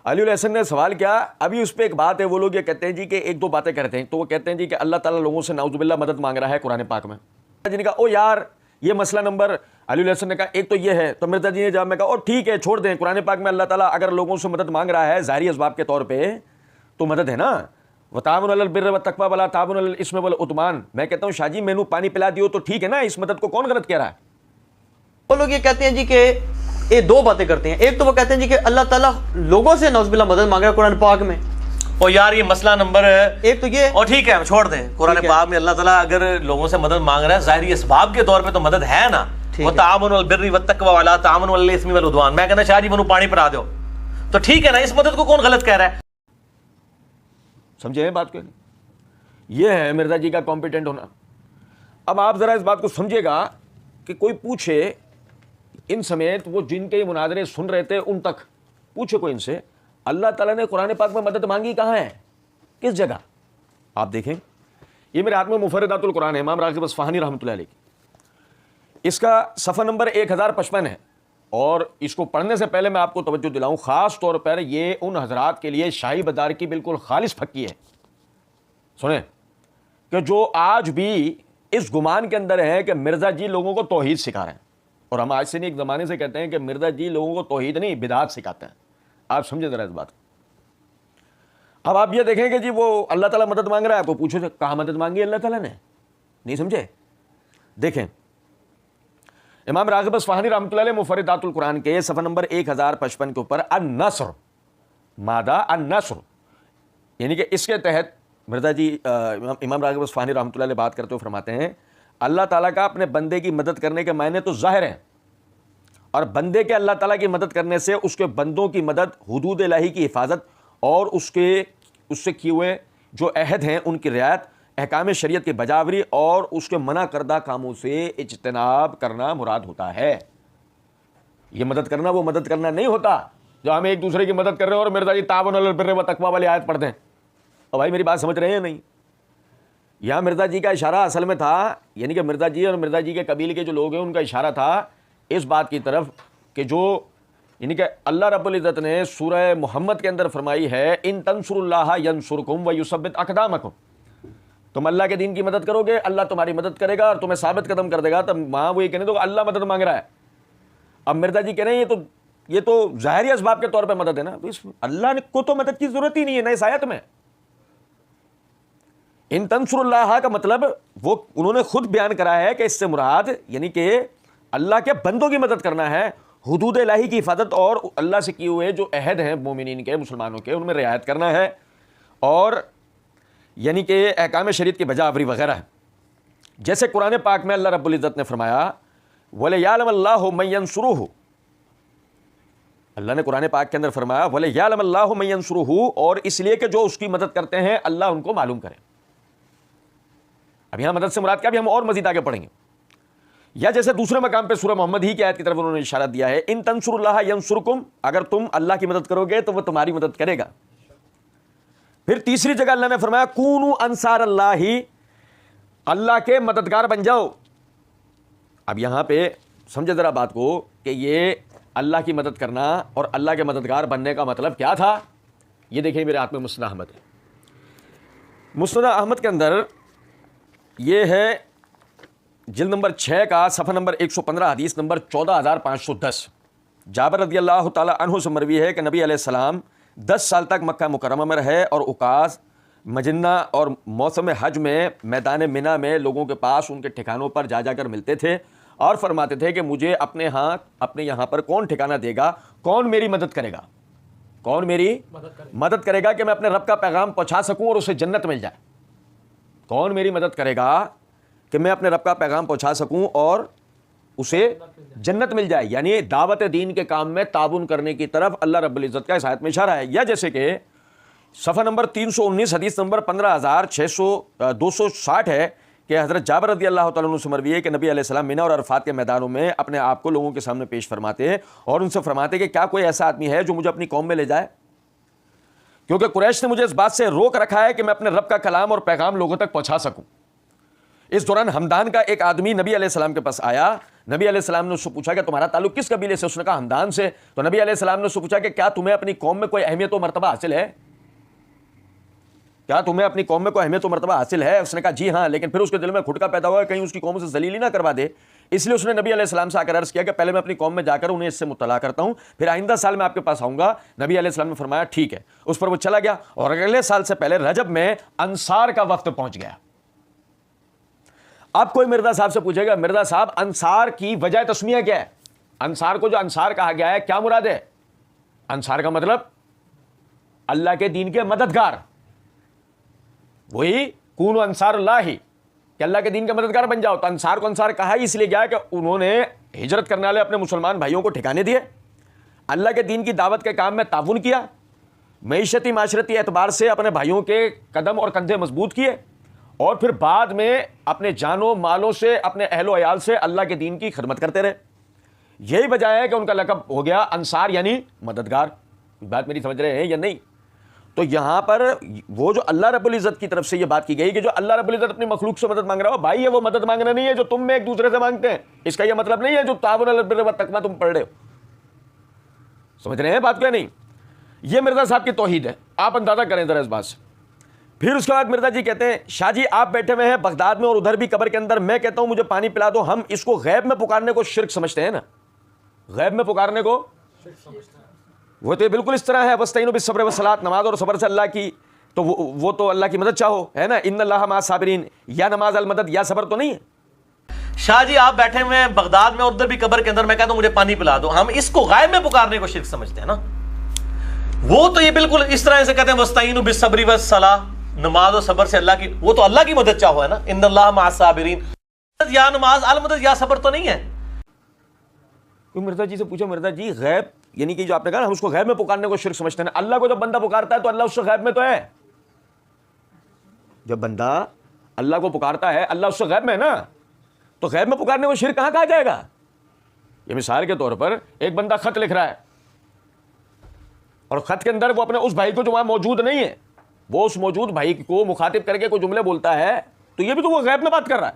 علی الحسن نے سوال کیا. ابھی اس پہ ایک بات ہے, وہ لوگ یہ کہتے ہیں جی کہ ایک دو باتیں کرتے ہیں, تو وہ کہتے ہیں جی کہ اللہ تعالیٰ لوگوں سے نعوذ باللہ مدد مانگ رہا ہے قرآن پاک میں. جی نے کہا او یار یہ مسئلہ نمبر, علی الحسن نے کہا ایک تو یہ ہے. تو مرزا جی نے جواب میں کہا او ٹھیک ہے چھوڑ دیں, قرآن پاک میں اللہ تعالیٰ اگر لوگوں سے مدد مانگ رہا ہے ظاہری اسباب کے طور پہ تو مدد ہے نا, وتعاونوا علی البر والتقوی ولا تعاونوا علی الاثم والعدوان. میں کہتا ہوں شاہ جی مینوں پانی پلا دیو تو ٹھیک ہے نا, اس مدد کو کون غلط کہہ رہا ہے؟ وہ لوگ یہ کہتے ہیں جی کہ یہ دو باتیں کرتے ہیں. ایک تو وہ کہتے ہیں جی کہ اللہ تعالیٰ لوگوں سے نعوذ باللہ مدد مانگ رہا ہے قرآن پاک میں, اور یار یہ مسئلہ نمبر ایک تو یہ, اور ٹھیک ہے چھوڑ دیں, قرآن پاک میں اللہ تعالیٰ اگر لوگوں سے مدد مانگ رہا ہے ظاہری اسباب کے طور پہ تو مدد ہے نا, وتعاونوا علی البر والتقوی ولا تعاونوا علی الاثم والعدوان. میں کہنا شاہ جی منو پانی پلا دو تو ٹھیک ہے نا, اس مدد کو کون غلط کہہ رہا ہے؟ سمجھے بات کو؟ یہ ہے مرزا جی کا کمپیٹنٹ ہونا. اب آپ ذرا اس بات کو سمجھے گا کہ کوئی پوچھے ان سمیت وہ جن کے مناظرے سن رہے تھے ان تک پوچھے کوئی ان سے, اللہ تعالیٰ نے قرآن پاک میں مدد مانگی کہاں ہے, کس جگہ؟ آپ دیکھیں یہ میرے ہاتھ میں مفردات القرآن ہے, امام راغب اصفہانی رحمۃ اللہ علیہ کی. اس کا صفحہ نمبر 1055 ہے, اور اس کو پڑھنے سے پہلے میں آپ کو توجہ دلاؤں خاص طور پر یہ ان حضرات کے لیے شاہی بازار کی بالکل خالص پھکی ہے. سنیں کہ جو آج بھی اس گمان کے اندر ہے کہ مرزا جی لوگوں کو توحید سکھا رہے ہیں, اور ہم آج سے نہیں ایک زمانے سے کہتے ہیں کہ مرزا جی لوگوں کو توحید نہیں بدعات سکھاتے ہیں. آپ سمجھے ذرا اس بات. اب آپ یہ دیکھیں کہ جی وہ اللہ تعالیٰ مدد مانگ رہا ہے, آپ کو پوچھو کہاں مدد مانگی اللہ تعالیٰ نے, نہیں سمجھے؟ دیکھیں امام راغب اصفہانی رحمۃ اللہ علیہ مفردات القرآن کے صفحہ نمبر 1055 کے اوپر النصر, مادہ النصر, یعنی کہ اس کے تحت مرزا جی امام راغب اصفہانی رحمۃ اللہ علیہ بات کرتے ہوئے فرماتے ہیں اللہ تعالیٰ کا اپنے بندے کی مدد کرنے کے معنی تو ظاہر ہیں, اور بندے کے اللہ تعالیٰ کی مدد کرنے سے اس کے بندوں کی مدد, حدود الہی کی حفاظت اور اس سے کیے ہوئے جو عہد ہیں ان کی رعایت, احکام شریعت کی بجاوری اور اس کے منع کردہ کاموں سے اجتناب کرنا مراد ہوتا ہے. یہ مدد کرنا وہ مدد کرنا نہیں ہوتا جو ہم ایک دوسرے کی مدد کر رہے ہیں اور مرزا جی تعاونوا علی البر والتقوی والی آیت پڑھ دیں. اور بھائی میری بات سمجھ رہے ہیں نہیں؟ یہاں مرزا جی کا اشارہ اصل میں تھا, یعنی کہ مرزا جی اور مرزا جی کے قبیلے کے جو لوگ ہیں ان کا اشارہ تھا اس بات کی طرف کہ جو یعنی کہ اللہ رب العزت نے سورہ محمد کے اندر فرمائی ہے ان تنصروا اللہ ینصرکم ویثبت اقدامکم, تم اللہ کے دین کی مدد کرو گے اللہ تمہاری مدد کرے گا اور تمہیں ثابت قدم کر دے گا. تب وہاں وہ یہ کہنے تو اللہ مدد مانگ رہا ہے. اب مرزا جی کہہ رہے ہیں یہ تو ظاہری اسباب کے طور پہ مدد ہے نا, اللہ کو تو مدد کی ضرورت ہی نہیں ہے نا اس آیت میں. ان تنصروا اللہ کا مطلب وہ انہوں نے خود بیان کرا ہے کہ اس سے مراد یعنی کہ اللہ کے بندوں کی مدد کرنا ہے, حدود الہی کی حفاظت اور اللہ سے کیے ہوئے جو عہد ہیں مومنین کے, مسلمانوں کے, ان میں رعایت کرنا ہے, اور یعنی کہ احکام شریعت کی بجاوری وغیرہ ہے. جیسے قرآن پاک میں اللہ رب العزت نے فرمایا وَلِيَعْلَمَ اللَّهُ مَن يَنصُرُهُ, اللہ نے قرآن پاک کے اندر فرمایا وَلِيَعْلَمَ اللَّهُ مَن يَنصُرُهُ, اور اس لیے کہ جو اس کی مدد کرتے ہیں اللہ ان کو معلوم کرے. اب یہاں مدد سے مراد کیا, بھی ہم اور مزید آگے پڑھیں گے. یا جیسے دوسرے مقام پہ سورہ محمد ہی کی آیت کی طرف انہوں نے اشارہ دیا ہے ان تنصروا اللہ ینصرکم, اگر تم اللہ کی مدد کرو گے تو وہ تمہاری مدد کرے گا. پھر تیسری جگہ اللہ نے فرمایا کونوا انصار اللہ, اللہ کے مددگار بن جاؤ. اب یہاں پہ سمجھے ذرا بات کو کہ یہ اللہ کی مدد کرنا اور اللہ کے مددگار بننے کا مطلب کیا تھا. یہ دیکھیں میرے ہاتھ میں مسند احمد ہے. مسند احمد کے اندر یہ ہے جلد نمبر 6 کا صفحہ نمبر 115 حدیث نمبر 14510. جابر رضی اللہ تعالی عنہ سے مروی ہے کہ نبی علیہ السلام 10 سال تک مکہ مکرمہ میں رہے اور عکاظ, مجنہ اور موسم حج میں میدان منی میں لوگوں کے پاس ان کے ٹھکانوں پر جا کر ملتے تھے اور فرماتے تھے کہ مجھے اپنے یہاں پر کون ٹھکانہ دے گا, کون میری مدد کرے گا, کون میری مدد کرے گا کہ میں اپنے رب کا پیغام پہنچا سکوں اور اسے جنت مل جائے. کون میری مدد کرے گا کہ میں اپنے رب کا پیغام پہنچا سکوں اور اسے جنت مل جائے. یعنی دعوت دین کے کام میں تعاون کرنے کی طرف اللہ رب العزت کا اس آیت میں اشارہ ہے. یا جیسے کہ صفحہ نمبر 319 حدیث نمبر 15260 ہے کہ حضرت جابر رضی اللہ تعالیٰ عنہ سے مروی ہے کہ نبی علیہ السلام منی اور عرفات کے میدانوں میں اپنے آپ کو لوگوں کے سامنے پیش فرماتے اور ان سے فرماتے کہ کیا کوئی ایسا آدمی ہے جو مجھے اپنی قوم میں لے جائے, کیونکہ قریش نے مجھے اس بات سے روک رکھا ہے کہ میں اپنے رب کا کلام اور پیغام لوگوں تک پہنچا سکوں. اس دوران ہمدان کا ایک آدمی نبی علیہ السلام کے پاس آیا. نبی علیہ السلام نے اس سے پوچھا کہ تمہارا تعلق کس قبیلے سے؟ اس نے کہا ہمدان سے. تو نبی علیہ السلام نے اس سے پوچھا کہ کیا تمہیں اپنی قوم میں کوئی اہمیت و مرتبہ حاصل ہے؟ کیا تمہیں اپنی قوم میں کوئی اہمیت و مرتبہ حاصل ہے؟ اس نے کہا جی ہاں. لیکن پھر اس کے دل میں کھٹکا پیدا ہوا کہیں اس کی قوم سے ذلیل ہی نہ کروا دے. اس لیے اس نے نبی علیہ السلام سے آ کر عرض کیا کہ پہلے میں اپنی قوم میں جا کر انہیں اس سے مطلع کرتا ہوں, پھر آئندہ سال میں آپ کے پاس آؤں گا. نبی علیہ السلام نے فرمایا ٹھیک ہے. اس پر وہ چلا گیا اور اگلے سال سے پہلے رجب میں انصار کا وفد پہنچ گیا. اب کوئی مرزا صاحب سے پوچھے گا مرزا صاحب انصار کی وجہ تسمیہ کیا ہے؟ انصار کو جو انصار کہا گیا ہے کیا مراد ہے؟ انصار کا مطلب اللہ کے دین کے مددگار, وہی کونوا انصار اللہ ہی, کہ اللہ کے دین کا مددگار بن جاؤ. تو انصار کو انصار کہا اس لیے گیا کہ انہوں نے ہجرت کرنے والے اپنے مسلمان بھائیوں کو ٹھکانے دیے, اللہ کے دین کی دعوت کے کام میں تعاون کیا, معیشتی معاشرتی اعتبار سے اپنے بھائیوں کے قدم اور کندھے مضبوط کیے, اور پھر بعد میں اپنے جانوں مالوں سے اپنے اہل و عیال سے اللہ کے دین کی خدمت کرتے رہے. یہی وجہ ہے کہ ان کا لقب ہو گیا انصار یعنی مددگار. بات میری سمجھ رہے ہیں یا نہیں؟ تو یہاں پر وہ جو اللہ رب العزت کی طرف سے یہ بات کی گئی کہ جو اللہ رب العزت اپنی مخلوق سے مدد مانگ رہا ہو, بھائی یہ وہ مدد مانگنا نہیں ہے جو تم میں ایک دوسرے سے مانگتے ہیں. اس کا یہ مطلب نہیں ہے جو تعاون علی البر والتقوی تم پڑھ رہے ہو. سمجھ رہے ہیں بات کیا نہیں؟ یہ مرزا صاحب کی توحید ہے, آپ اندازہ کریں ذرا اس بات سے. پھر اس کے بعد مرزا جی کہتے ہیں شاہ جی آپ بیٹھے ہوئے ہیں بغداد میں اور ادھر بھی قبر کے اندر, میں کہتا ہوں مجھے پانی پلا دو. ہم اس کو غیب میں پکارنے کو شرک سمجھتے ہیں نا, غیب میں پکارنے کو وہ تو بالکل اس طرح ہے وستعینوا بالصبر والصلاۃ, نماز اور صبر سے اللہ کی, تو وہ تو اللہ کی مدد چاہو ہے نا, ان اللہ مع الصابرین, یا نماز المدد یا صبر تو نہیں ہے. شاہ جی آپ بیٹھے ہوئے ہیں بغداد میں اور ادھر بھی قبر کے اندر, میں کہتا ہوں مجھے پانی پلا دو. ہم اس کو غائب میں پکارنے کو شرک سمجھتے ہیں نا. وہ تو یہ بالکل اس طرح سے کہتے ہیں وستعینوا بالصبر والصلاۃ, نماز اور صبر سے اللہ کی, وہ تو اللہ کی مدد چاہو ہے نا, ان اللہ مع الصابرین. یا نماز المدد یا صبر تو نہیں ہے. مرزا جی سے پوچھو مرزا جی غیب یعنی کہ جو آپ نے کہا ہم اس کو غیب میں پکارنے کو شرک سمجھتے ہیں. اللہ کو جب بندہ پکارتا ہے تو اللہ اس سے غیب میں تو ہے. جب بندہ اللہ کو پکارتا ہے اللہ اس سے غیب میں ہے نا, تو غیب میں پکارنے کو شرک کہاں کہا جائے گا؟ یہ مثال کے طور پر ایک بندہ خط لکھ رہا ہے اور خط کے اندر وہ اپنے اس بھائی کو جو وہاں موجود نہیں ہے, وہ اس موجود بھائی کو مخاطب کر کے کوئی جملے بولتا ہے, تو یہ بھی تو وہ غیب میں بات کر رہا ہے,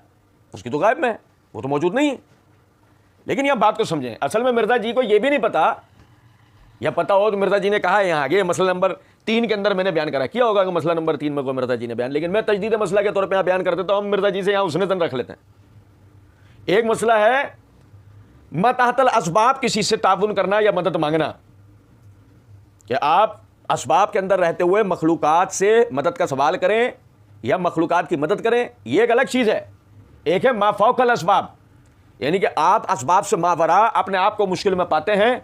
اس کی تو غیب میں ہے, وہ تو موجود نہیں ہے. لیکن یہ بات کو سمجھیں, اصل میں مرزا جی کو یہ بھی نہیں پتا, یا پتا ہو تو مرزا جی نے کہا ہے یہاں آگے مسئلہ نمبر 3 کے اندر میں نے بیان کرا کیا ہوگا کہ مسئلہ نمبر 3 میں کوئی مرزا جی نے بیان, لیکن میں تجدید مسئلہ کے طور پہ یہاں بیان کر دیتا ہوں. مرزا جی سے یہاں حسن ظن رکھ لیتے ہیں. ایک مسئلہ ہے ما تحت الاسباب کسی سے تعاون کرنا یا مدد مانگنا, کہ آپ اسباب کے اندر رہتے ہوئے مخلوقات سے مدد کا سوال کریں یا مخلوقات کی مدد کریں, یہ ایک الگ چیز ہے. ایک ہے ما فوق الاسباب, یعنی کہ آپ اسباب سے ماورا اپنے آپ کو مشکل میں پاتے ہیں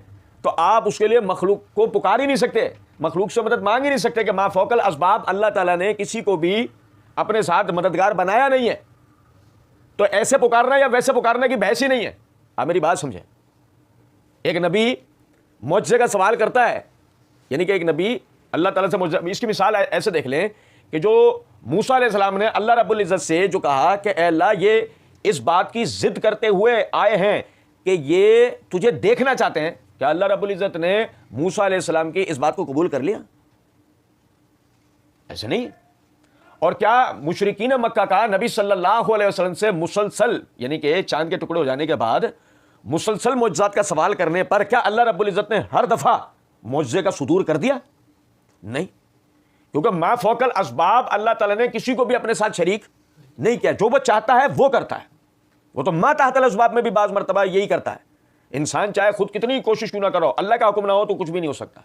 تو آپ اس کے لیے مخلوق کو پکار ہی نہیں سکتے, مخلوق سے مدد مانگ ہی نہیں سکتے. کہ ما فوق الاسباب اللہ تعالیٰ نے کسی کو بھی اپنے ساتھ مددگار بنایا نہیں ہے, تو ایسے پکارنا یا ویسے پکارنے کی بحث ہی نہیں ہے. آپ میری بات سمجھیں. ایک نبی معجزے کا سوال کرتا ہے, یعنی کہ ایک نبی اللہ تعالیٰ سے معجزہ, اس کی مثال ایسے دیکھ لیں کہ جو موسیٰ علیہ السلام نے اللہ رب العزت سے جو کہا کہ اے اللہ یہ اس بات کی ضد کرتے ہوئے آئے ہیں کہ یہ تجھے دیکھنا چاہتے ہیں, کیا اللہ رب العزت نے موسیٰ علیہ السلام کی اس بات کو قبول کر لیا؟ ایسے نہیں. اور کیا مشرکین مکہ کا نبی صلی اللہ علیہ وسلم سے مسلسل, یعنی کہ چاند کے ٹکڑے ہو جانے کے بعد مسلسل معجزات کا سوال کرنے پر کیا اللہ رب العزت نے ہر دفعہ معجزے کا صدور کر دیا؟ نہیں, کیونکہ ما فوق الاسباب اللہ تعالیٰ نے کسی کو بھی اپنے ساتھ شریک نہیں کیا. جو وہ چاہتا ہے وہ کرتا ہے. وہ تو ما تحت الاسباب میں بھی بعض مرتبہ یہی کرتا ہے. انسان چاہے خود کتنی کوشش کیوں نہ کرو, اللہ کا حکم نہ ہو تو کچھ بھی نہیں ہو سکتا.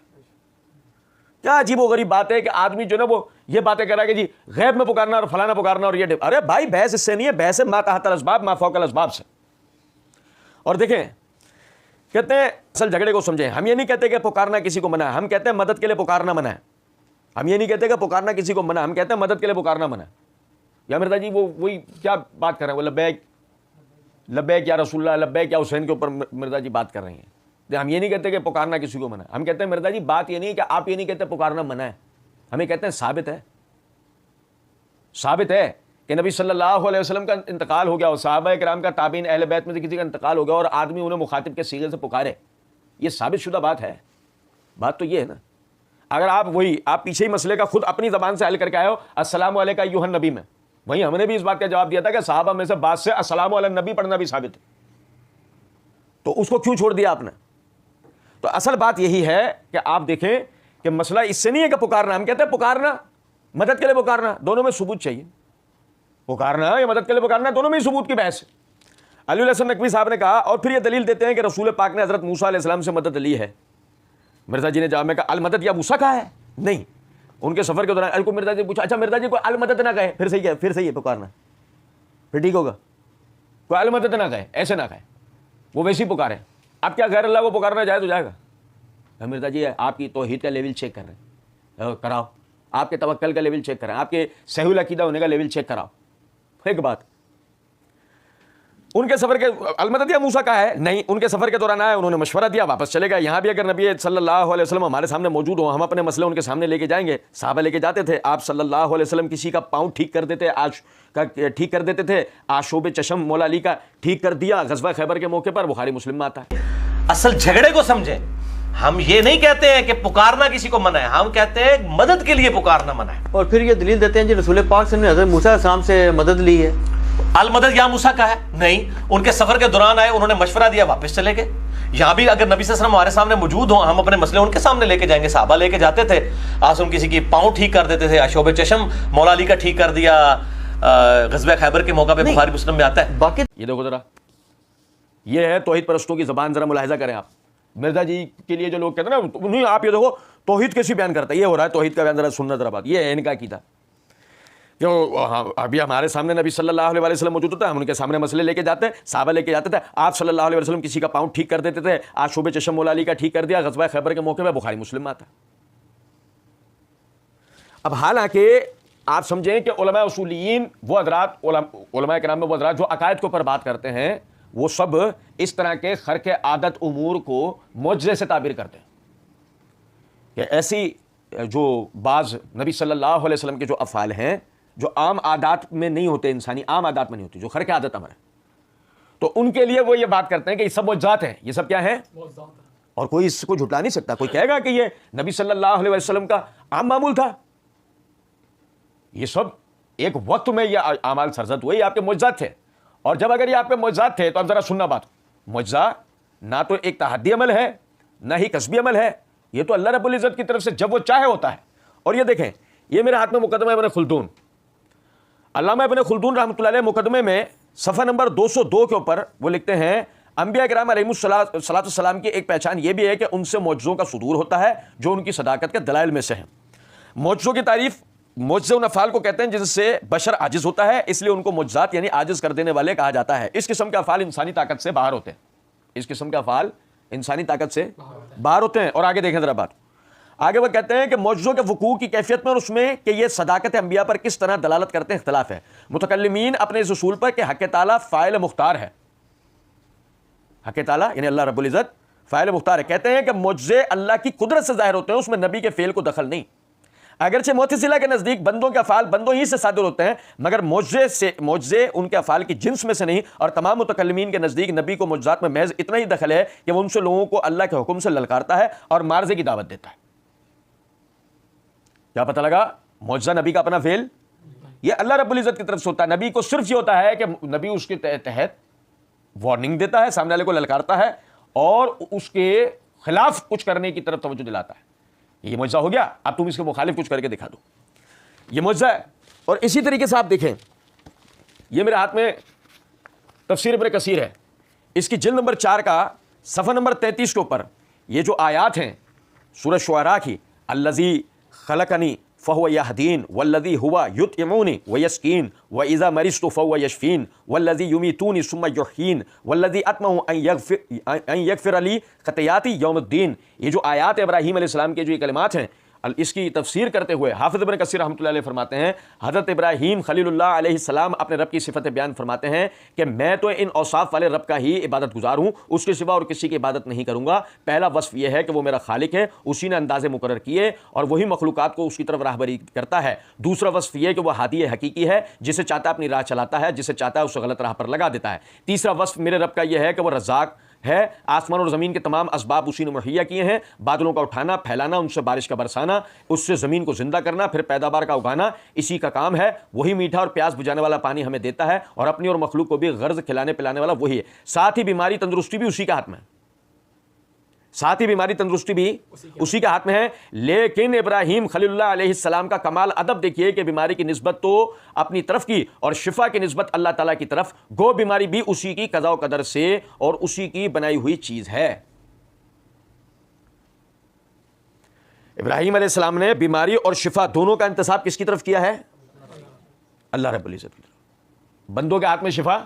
کیا عجیب و غریب بات ہے کہ آدمی جو نا وہ یہ باتیں کر رہا ہے کہ جی غیب میں پکارنا اور فلانا پکارنا اور یہ, ارے بھائی بحث اس سے نہیں ہے, بحث ہے ما تحت الاسباب ما فوق الاسباب سے. اور دیکھیں کہتے ہیں اصل جھگڑے کو سمجھیں, ہم یہ نہیں کہتے کہ پکارنا کسی کو منع ہے, ہم کہتے ہیں مدد کے لیے پکارنا منع ہے. ہم یہ نہیں کہتے کہ پکارنا کسی کو منع, ہم کہتے ہیں مدد کے لیے پکارنا منع ہے. یا مرزا جی وہی کیا بات کر رہے ہیں, وہ لبیک لبیک یا رسول اللہ, لبیک یا حسین کے اوپر مرزا جی بات کر رہے ہیں. ہم یہ نہیں کہتے کہ پکارنا کسی کو منع ہے, ہم کہتے ہیں مرزا جی بات یہ نہیں ہے کہ آپ یہ نہیں کہتے پکارنا منع ہے, ہمیں کہتے ہیں ثابت ہے. ثابت ہے کہ نبی صلی اللہ علیہ وسلم کا انتقال ہو گیا اور صحابہ کرام کا, تابعین, اہل بیت میں سے کسی کا انتقال ہو گیا اور آدمی انہیں مخاطب کے صیغے سے پکارے, یہ ثابت شدہ بات ہے. بات تو یہ ہے نا. اگر آپ پیچھے ہی مسئلے کا خود اپنی زبان سے حل کر کے آئے ہو السلام علیکم ایھا النبی میں, وہیں ہم نے بھی اس بات کا جواب دیا تھا کہ صحابہ میں سے بعض سے السلام علی النبی پڑھنا بھی ثابت ہے. تو اس کو کیوں چھوڑ دیا آپ نے؟ تو اصل بات یہی ہے کہ آپ دیکھیں کہ مسئلہ اس سے نہیں ہے کہ پکارنا، ہم کہتے ہیں پکارنا، مدد کے لیے پکارنا، دونوں میں ثبوت چاہیے. پکارنا یا مدد کے لیے پکارنا، دونوں میں ہی ثبوت کی بحث ہے. علی الحسن نقوی صاحب نے کہا اور پھر یہ دلیل دیتے ہیں کہ رسول پاک نے حضرت موسیٰ علیہ السلام سے مدد لی ہے. مرزا جی نے جواب میں کہا المدد یا موسیٰ کہا ہے؟ نہیں. ان کے سفر کے دوران کو مرزا جی پوچھا اچھا مرزا جی کوئی المدد نہ کہے، پھر صحیح ہے، پھر صحیح ہے پکارنا، پھر ٹھیک ہوگا. کوئی المدد نہ کہے، ایسے نہ کہے، وہ ویسے ہی پکارے. اب کیا غیر اللہ کو پکارنا جائز ہو جائے گا؟ مرزا جی آپ کی توحید کا لیول چیک کر رہے ہیں، کراؤ. آپ کے توکل کا لیول چیک کریں، آپ کے صحیح العقیدہ ہونے کا لیول چیک کراؤ. ایک بات ان کے سفر کے المدد یا موسیٰ کا ہے نہیں، ان کے سفر کے دوران آئے، انہوں نے مشورہ دیا، واپس چلے گئے. یہاں بھی اگر نبی صلی اللہ علیہ وسلم ہمارے سامنے موجود ہوں، ہم اپنے مسئلے ان کے سامنے لے کے جائیں گے. صحابہ لے کے جاتے تھے، آپ صلی اللہ علیہ وسلم کسی کا پاؤں ٹھیک کر دیتے، ٹھیک کر دیتے تھے. آشوب چشم مولا علی کا ٹھیک کر دیا غزوہ خیبر کے موقع پر، بخاری مسلم میں آتا ہے. اصل جھگڑے کو سمجھیں. ہم یہ نہیں کہتے ہیں کہ پکارنا کسی کو منع ہے، ہم کہتے ہیں مدد کے لیے پکارنا منع ہے. اور پھر یہ دلیل دیتے ہیں جی رسول پاک سے حضرت موسیٰ علیہ السلام سے مدد لی ہے. المدد یا موسیٰ کا ہے نہیں، ان کے سفر کے دوران آئے، انہوں نے مشورہ دیا، واپس چلے گئے. یہاں بھی اگر نبی صلی اللہ علیہ وسلم ہمارے سامنے موجود ہوں، ہم اپنے مسئلے ان کے سامنے لے کے جائیں گے. صحابہ لے کے جاتے تھے، آسم کسی کی پاؤں ٹھیک کر دیتے تھے، اشوب چشم مولا علی کا ٹھیک کر دیا غزوہ خیبر کے موقع پہ، بخاری مسلم میں آتا ہے. باقی یہ دیکھو ذرا، یہ ہے توحید پرستوں کی زبان. ذرا ملاحظہ کریں آپ. مرزا جی کے لیے جو لوگ کہتے ہیں نا نہیں، آپ یہ دیکھو توحید کیسی بیان کرتا ہے، یہ ہو رہا ہے توحید کا بیان. ذرا سننا ذرا بات، یہ ہے ان کا عقیدہ کہ ابھی ہمارے سامنے نبی صلی اللہ علیہ وسلم موجود ہوتا ہے، ہم ان کے سامنے مسئلے لے کے جاتے ہیں، صحابہ لے کے جاتے تھے، آپ صلی اللہ علیہ وسلم کسی کا پاؤں ٹھیک کر دیتے تھے، آشوب چشم مولا علی کا ٹھیک کر دیا غزوہ خیبر کے موقع پہ، بخاری مسلم میں آتا ہے. اب حالانکہ آپ سمجھیں کہ علماء اصولیین وہ حضرات، علماء کرام میں وہ حضرات جو عقائد کے اوپر بات کرتے ہیں، وہ سب اس طرح کے خرق عادت امور کو معجزے سے تعبیر کرتے ہیں کہ ایسی جو بعض نبی صلی اللہ علیہ وسلم کے جو افعال ہیں جو عام عادات میں نہیں ہوتے، انسانی عام عادات میں نہیں ہوتی، جو خرق عادت امر ہے، تو ان کے لیے وہ یہ بات کرتے ہیں کہ یہ سب معجزات ہیں. یہ سب کیا ہیں؟ اور کوئی اس کو جھٹلا نہیں سکتا. کوئی کہے گا کہ یہ نبی صلی اللہ علیہ وسلم کا عام معمول تھا؟ یہ سب ایک وقت میں یہ اعمال سرزد ہوئے، یہ آپ کے معجزات تھے. اور جب اگر یہ آپ کے معجزات تھے تو اب ذرا سننا بات، معجزہ نہ تو ایک تحدی عمل ہے نہ ہی کسبی عمل ہے، یہ تو اللہ رب العزت کی طرف سے جب وہ چاہے ہوتا ہے. اور یہ دیکھیں، یہ میرے ہاتھ میں مقدمہ ابن خلدون، علامہ ابن خلدون رحمۃ اللہ علیہ مقدمے میں صفحہ نمبر 202 کے اوپر وہ لکھتے ہیں انبیاء کرام علیہم الصلاۃ والسلام کی ایک پہچان یہ بھی ہے کہ ان سے معجزوں کا صدور ہوتا ہے جو ان کی صداقت کے دلائل میں سے ہیں. معجزوں کی تعریف، معجزے ان افعال کو کہتے ہیں جس سے بشر عاجز ہوتا ہے، اس لیے ان کو معجزات یعنی عاجز کر دینے والے کہا جاتا ہے. اس قسم کے افعال انسانی طاقت سے باہر ہوتے ہیں، اس قسم کے افعال انسانی طاقت سے باہر ہوتے ہیں. اور آگے دیکھیں ذرا بات، آگے وہ کہتے ہیں کہ معجزوں کے وقوع کی کیفیت میں اور اس میں کہ یہ صداقت انبیاء پر کس طرح دلالت کرتے ہیں اختلاف ہے. متکلمین اپنے اس اصول پر کہ حق تعالیٰ فاعل مختار ہے، حق تعالیٰ یعنی اللہ رب العزت فاعل مختار ہے، کہتے ہیں کہ معجزے اللہ کی قدرت سے ظاہر ہوتے ہیں، اس میں نبی کے فعل کو دخل نہیں. اگرچہ معتزلہ کے نزدیک بندوں کے افعال بندوں ہی سے صادر ہوتے ہیں، مگر معجزے ان کے افعال کی جنس میں سے نہیں. اور تمام متکلمین کے نزدیک نبی کو معجزات میں محض اتنا ہی دخل ہے کہ وہ ان سے لوگوں کو اللہ کے حکم سے للکارتا ہے اور معرضے کی دعوت دیتا ہے. کیا پتہ لگا؟ معجزہ نبی کا اپنا فعل یہ اللہ رب العزت کی طرف سے ہوتا ہے. نبی کو صرف یہ ہوتا ہے کہ نبی اس کے تحت وارننگ دیتا ہے، سامنے والے کو للکارتا ہے اور اس کے خلاف کچھ کرنے کی طرف توجہ دلاتا ہے. یہ معجزہ ہو گیا، اب تم اس کے مخالف کچھ کر کے دکھا دو، یہ معجزہ ہے. اور اسی طریقے سے آپ دیکھیں، یہ میرے ہاتھ میں تفسیر ابن کثیر ہے، اس کی جلد نمبر 4 کا صفحہ نمبر 33 کے اوپر یہ جو آیات ہیں سورہ شعراء کی، الذی خلقنی فہو یہدین والذی ہوا یطعمونی ویسقین واذا مرضت فہو یشفین والذی یمیتونی ثم یحیین والذی اطمع ان یغفر لی خطیاتی یوم الدین. یہ جو آیات ابراہیم علیہ السلام کے جو یہ کلمات ہیں، اس کی تفسیر کرتے ہوئے حافظ ابن کثیر رحمۃ اللہ علیہ فرماتے ہیں حضرت ابراہیم خلیل اللہ علیہ السلام اپنے رب کی صفت بیان فرماتے ہیں کہ میں تو ان اوصاف والے رب کا ہی عبادت گزار ہوں، اس کے سوا اور کسی کی عبادت نہیں کروں گا. پہلا وصف یہ ہے کہ وہ میرا خالق ہے، اسی نے اندازے مقرر کیے اور وہی مخلوقات کو اس کی طرف راہبری کرتا ہے. دوسرا وصف یہ کہ وہ ہادی حقیقی ہے، جسے چاہتا ہے اپنی راہ چلاتا ہے، جسے چاہتا ہے اسے غلط راہ پر لگا دیتا ہے. تیسرا وصف میرے رب کا یہ ہے کہ وہ رزاق ہے, آسمان اور زمین کے تمام اسباب اسی نے مہیا کیے ہیں, بادلوں کا اٹھانا, پھیلانا, ان سے بارش کا برسانا, اس سے زمین کو زندہ کرنا, پھر پیداوار کا اگانا, اسی کا کام ہے. وہی میٹھا اور پیاس بجھانے والا پانی ہمیں دیتا ہے, اور اپنی اور مخلوق کو بھی غرض کھلانے پلانے والا وہی ہے. ساتھ ہی بیماری تندرستی بھی اسی کے ہاتھ میں ہے, ساتھ ہی بیماری تندرستی بھی اسی کے ہاتھ میں ہے. لیکن ابراہیم خلیل اللہ علیہ السلام کا کمال ادب دیکھیے کہ بیماری کی نسبت تو اپنی طرف کی اور شفا کی نسبت اللہ تعالیٰ کی طرف, گو بیماری بھی اسی کی قضا و قدر سے اور اسی کی بنائی ہوئی چیز ہے. ابراہیم علیہ السلام نے بیماری اور شفا دونوں کا انتصاب کس کی طرف کیا ہے؟ اللہ رب العزت کی طرف. بندوں کے ہاتھ میں شفا,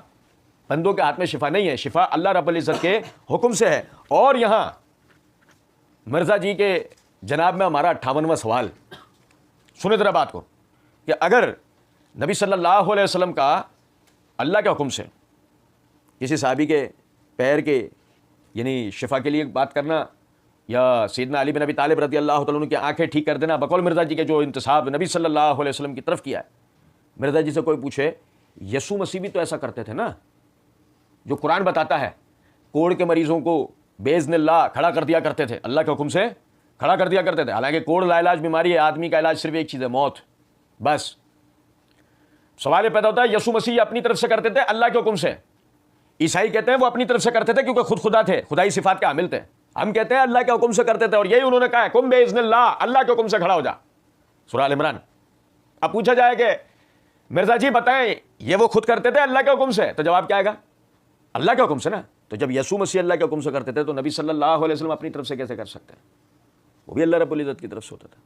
بندوں کے ہاتھ میں شفا نہیں ہے, شفا اللہ رب العزت کے حکم سے ہے. اور یہاں مرزا جی کے جناب میں ہمارا 58واں سوال سنیں ذرا بات کو, کہ اگر نبی صلی اللہ علیہ وسلم کا اللہ کے حکم سے کسی صحابی کے پیر کے یعنی شفا کے لیے بات کرنا, یا سیدنا علی بن ابی طالب رضی اللہ تعالیٰ عنہ کی آنکھیں ٹھیک کر دینا, بقول مرزا جی کے جو انتصاب نبی صلی اللہ علیہ وسلم کی طرف کیا ہے. مرزا جی سے کوئی پوچھے یسوع مسیح بھی تو ایسا کرتے تھے نا, جو قرآن بتاتا ہے کوڑ کے مریضوں کو باذن اللہ کھڑا کر دیا کرتے تھے, اللہ کے حکم سے کھڑا کر دیا کرتے تھے. حالانکہ کوڑ لاعلاج بیماری ہے, آدمی کا علاج صرف ایک چیز ہے, موت, بس. سوال یہ پیدا ہوتا ہے یسوع مسیح اپنی طرف سے کرتے تھے اللہ کے حکم سے, عیسائی کہتے ہیں وہ اپنی طرف سے کرتے تھے کیونکہ خود خدا تھے, خدائی صفات کے حامل تھے. ہم کہتے ہیں اللہ کے حکم سے کرتے تھے, اور یہی انہوں نے کہا ہے کم باذن اللہ, اللہ کے حکم سے کھڑا ہو جا, سورہ آل عمران. اب پوچھا جائے کہ مرزا جی بتائیں یہ وہ خود کرتے تھے اللہ کے حکم سے, تو جواب کیا آئے گا؟ اللہ کے حکم سے نا. تو جب یسوع مسیح اللہ کے حکم سے کرتے تھے تو نبی صلی اللہ علیہ وسلم اپنی طرف سے کیسے کر سکتے ہیں؟ وہ بھی اللہ رب العزت کی طرف سے ہوتا تھا.